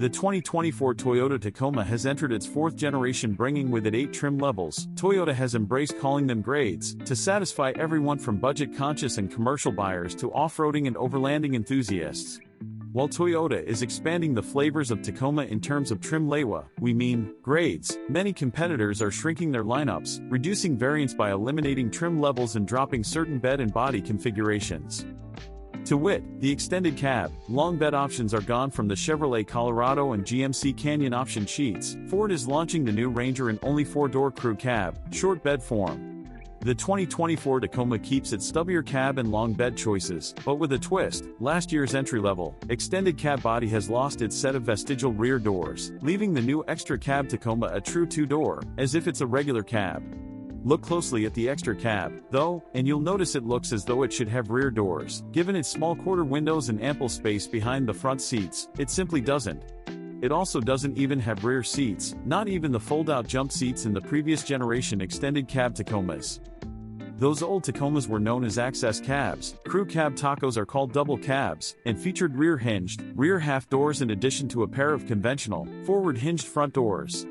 The 2024 Toyota Tacoma has entered its fourth generation, bringing with it 8 trim levels. Toyota has embraced calling them grades, to satisfy everyone from budget-conscious and commercial buyers to off-roading and overlanding enthusiasts. While Toyota is expanding the flavors of Tacoma in terms of trim lewa, we mean grades, many competitors are shrinking their lineups, reducing variants by eliminating trim levels and dropping certain bed and body configurations. To wit, the extended cab, long bed options are gone from the Chevrolet Colorado and GMC Canyon option sheets. Ford is launching the new Ranger in only 4-door crew cab, short bed form. The 2024 Tacoma keeps its stubbier cab and long bed choices, but with a twist. Last year's entry-level, extended cab body has lost its set of vestigial rear doors, leaving the new XtraCab Tacoma a true 2-door, as if it's a regular cab. Look closely at the XtraCab, though, and you'll notice it looks as though it should have rear doors. Given its small quarter windows and ample space behind the front seats, it simply doesn't. It also doesn't even have rear seats, not even the fold-out jump seats in the previous generation extended cab Tacomas. Those old Tacomas were known as access cabs. Crew cab tacos are called double cabs, and featured rear-hinged, rear half doors in addition to a pair of conventional, forward-hinged front doors.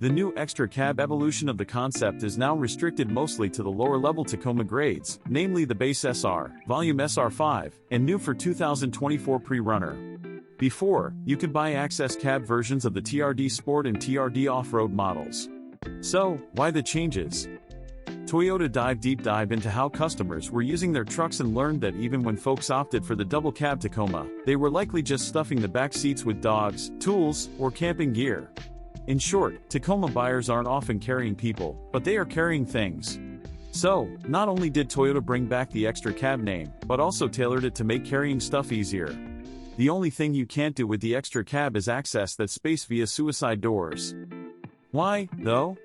The new XtraCab evolution of the concept is now restricted mostly to the lower-level Tacoma grades, namely the base SR, Volume SR5, and new for 2024 pre-runner. Before, you could buy access cab versions of the TRD Sport and TRD Off-Road models. So, why the changes? Toyota deep dive into how customers were using their trucks and learned that even when folks opted for the double cab Tacoma, they were likely just stuffing the back seats with dogs, tools, or camping gear. In short, Tacoma buyers aren't often carrying people, but they are carrying things. So, not only did Toyota bring back the XtraCab name, but also tailored it to make carrying stuff easier. The only thing you can't do with the XtraCab is access that space via suicide doors. Why, though?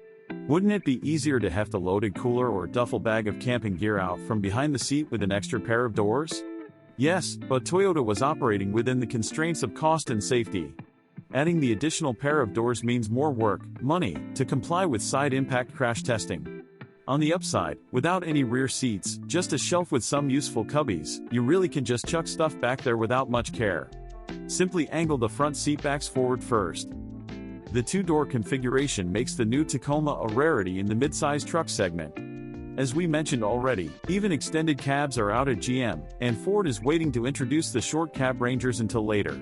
Wouldn't it be easier to heft a loaded cooler or duffel bag of camping gear out from behind the seat with an extra pair of doors? Yes, but Toyota was operating within the constraints of cost and safety. Adding the additional pair of doors means more work, money, to comply with side impact crash testing. On the upside, without any rear seats, just a shelf with some useful cubbies, you really can just chuck stuff back there without much care. Simply angle the front seat backs forward first. The 2-door configuration makes the new Tacoma a rarity in the mid-size truck segment. As we mentioned already, even extended cabs are out at GM, and Ford is waiting to introduce the short cab Rangers until later.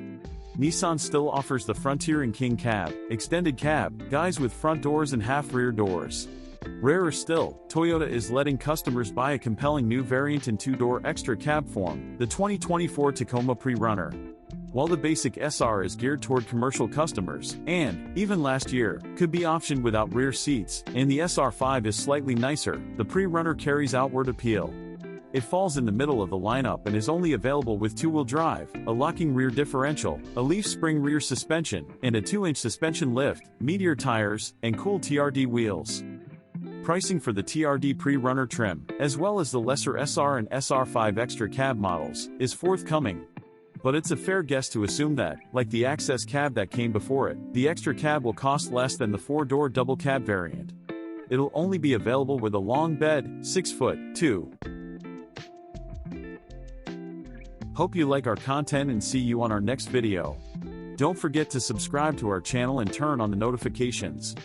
Nissan still offers the Frontier and King cab, extended cab, guys with front doors and half rear doors. Rarer still, Toyota is letting customers buy a compelling new variant in 2-door XtraCab form, the 2024 Tacoma Pre-Runner. While the basic SR is geared toward commercial customers, and, even last year, could be optioned without rear seats, and the SR5 is slightly nicer, the Pre-Runner carries outward appeal. It falls in the middle of the lineup and is only available with 2-wheel drive, a locking rear differential, a leaf spring rear suspension, and a 2-inch suspension lift, Meteor tires, and cool TRD wheels. Pricing for the TRD pre-runner trim, as well as the lesser SR and SR5 XtraCab models, is forthcoming. But it's a fair guess to assume that, like the access cab that came before it, the XtraCab will cost less than the 4-door double cab variant. It'll only be available with a long bed, 6'2". Hope you like our content and see you on our next video. Don't forget to subscribe to our channel and turn on the notifications.